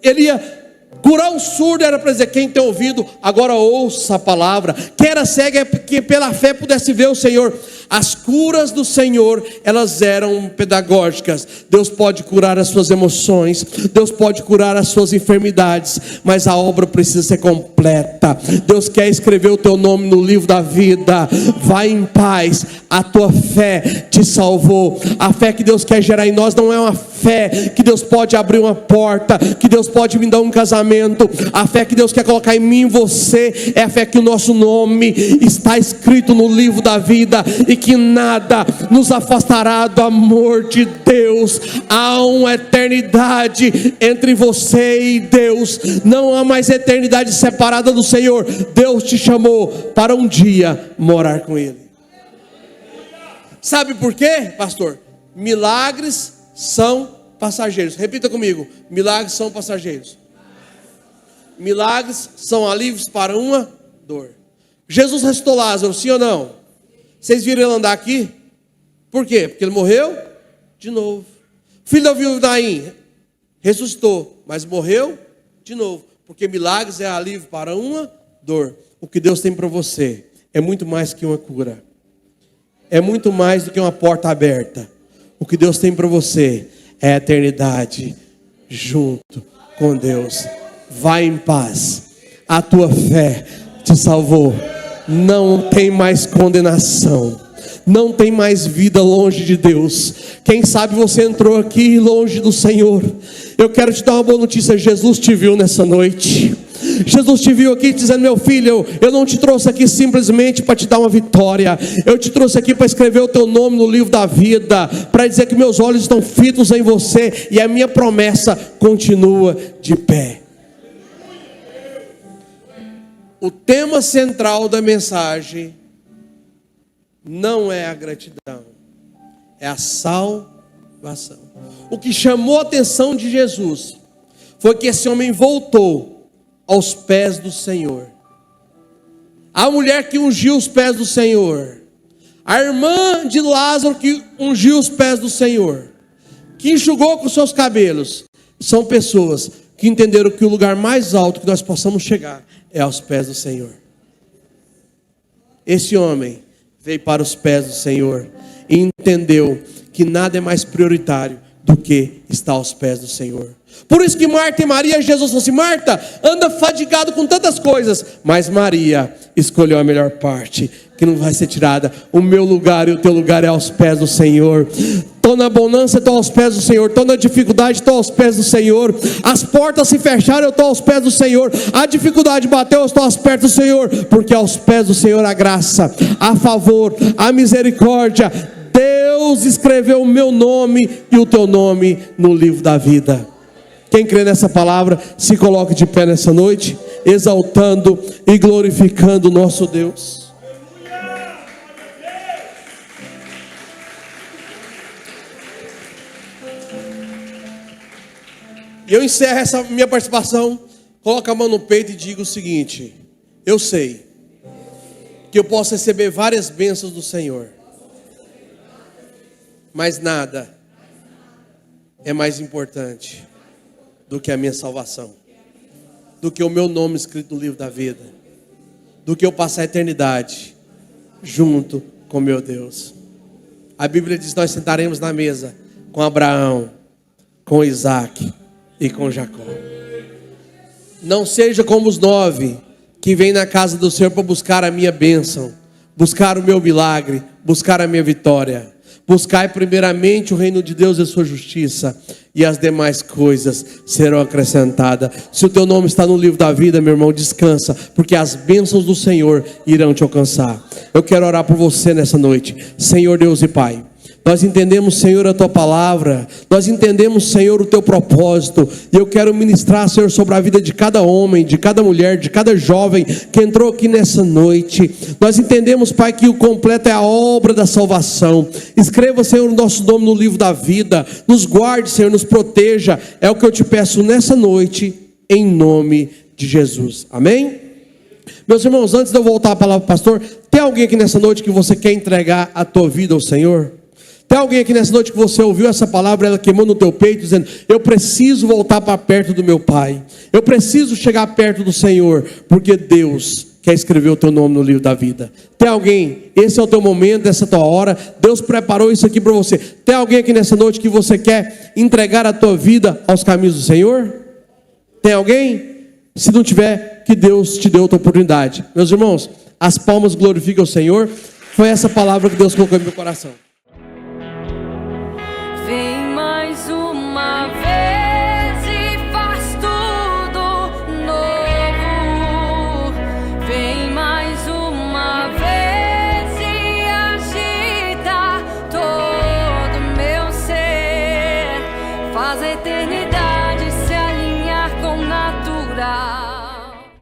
ele ia curar um surdo, era para dizer, quem tem ouvido, agora ouça a palavra. Quem era cego é que pela fé pudesse ver o Senhor. As curas do Senhor, elas eram pedagógicas. Deus pode curar as suas emoções, Deus pode curar as suas enfermidades, mas a obra precisa ser completa. Deus quer escrever o teu nome no livro da vida. Vai em paz, a tua fé te salvou. A fé que Deus quer gerar em nós não é uma fé que Deus pode abrir uma porta, que Deus pode me dar um casamento. A fé que Deus quer colocar em mim e você é a fé que o nosso nome está escrito no livro da vida e que nada nos afastará do amor de Deus. Há uma eternidade entre você e Deus. Não há mais eternidade separada do Senhor. Deus te chamou para um dia morar com Ele. Sabe por quê, pastor? Milagres são passageiros. Repita comigo: milagres são passageiros. Milagres são alívios para uma dor. Jesus ressuscitou Lázaro, sim ou não? Vocês viram ele andar aqui? Por quê? Porque ele morreu de novo. Filho da viúva Naim ressuscitou, mas morreu de novo. Porque milagres é alívio para uma dor. O que Deus tem para você é muito mais que uma cura. É muito mais do que uma porta aberta. O que Deus tem para você é a eternidade junto com Deus. Vai em paz. A tua fé te salvou. Não tem mais condenação. Não tem mais vida longe de Deus. Quem sabe você entrou aqui longe do Senhor. Eu quero te dar uma boa notícia. Jesus te viu nessa noite. Jesus te viu aqui dizendo: meu filho, eu não te trouxe aqui simplesmente para te dar uma vitória. Eu te trouxe aqui para escrever o teu nome no livro da vida, para dizer que meus olhos estão fitos em você e a minha promessa continua de pé. O tema central da mensagem não é a gratidão, é a salvação. O que chamou a atenção de Jesus foi que esse homem voltou aos pés do Senhor. A mulher que ungiu os pés do Senhor, a irmã de Lázaro que ungiu os pés do Senhor, que enxugou com seus cabelos, são pessoas que entenderam que o lugar mais alto que nós possamos chegar é aos pés do Senhor. Esse homem veio para os pés do Senhor e entendeu que nada é mais prioritário do que estar aos pés do Senhor. Por isso que Marta e Maria, Jesus falou assim: Marta, anda fadigado com tantas coisas, mas Maria escolheu a melhor parte, que não vai ser tirada. O meu lugar e o teu lugar é aos pés do Senhor. Estou na bonança, estou aos pés do Senhor. Estou na dificuldade, estou aos pés do Senhor. As portas se fecharam, eu estou aos pés do Senhor. A dificuldade bateu, eu estou aos pés do Senhor. Porque aos pés do Senhor a graça, a favor, a misericórdia. Deus escreveu o meu nome e o teu nome no livro da vida. Quem crê nessa palavra, se coloque de pé nessa noite, exaltando e glorificando o nosso Deus. E eu encerro essa minha participação, coloco a mão no peito e digo o seguinte: eu sei que eu posso receber várias bênçãos do Senhor, mas nada é mais importante do que a minha salvação, do que o meu nome escrito no livro da vida, do que eu passar a eternidade junto com meu Deus. a Bíblia diz: nós sentaremos na mesa com Abraão, com Isaac e com Jacó. Não seja como os 9 que vêm na casa do Senhor para buscar a minha bênção, buscar o meu milagre, buscar a minha vitória. Buscai primeiramente o reino de Deus e a sua justiça, e as demais coisas serão acrescentadas. Se o teu nome está no livro da vida, meu irmão, descansa, porque as bênçãos do Senhor irão te alcançar. Eu quero orar por você nessa noite. Senhor Deus e Pai, nós entendemos, Senhor, a Tua palavra. Nós entendemos, Senhor, o Teu propósito. E eu quero ministrar, Senhor, sobre a vida de cada homem, de cada mulher, de cada jovem que entrou aqui nessa noite. Nós entendemos, Pai, que o completo é a obra da salvação. Escreva, Senhor, o nosso nome no livro da vida. Nos guarde, Senhor, nos proteja. É o que eu te peço nessa noite, em nome de Jesus. Amém? Meus irmãos, antes de eu voltar a palavra para o pastor, tem alguém aqui nessa noite que você quer entregar a tua vida ao Senhor? Tem alguém aqui nessa noite que você ouviu essa palavra, ela queimou no teu peito, dizendo: eu preciso voltar para perto do meu Pai, eu preciso chegar perto do Senhor, porque Deus quer escrever o teu nome no livro da vida. Tem alguém? Esse é o teu momento, essa é a tua hora. Deus preparou isso aqui para você. Tem alguém aqui nessa noite que você quer entregar a tua vida aos caminhos do Senhor? Tem alguém? Se não tiver, que Deus te dê outra oportunidade. Meus irmãos, as palmas glorificam o Senhor. Foi essa palavra que Deus colocou no meu coração. Vem mais uma vez.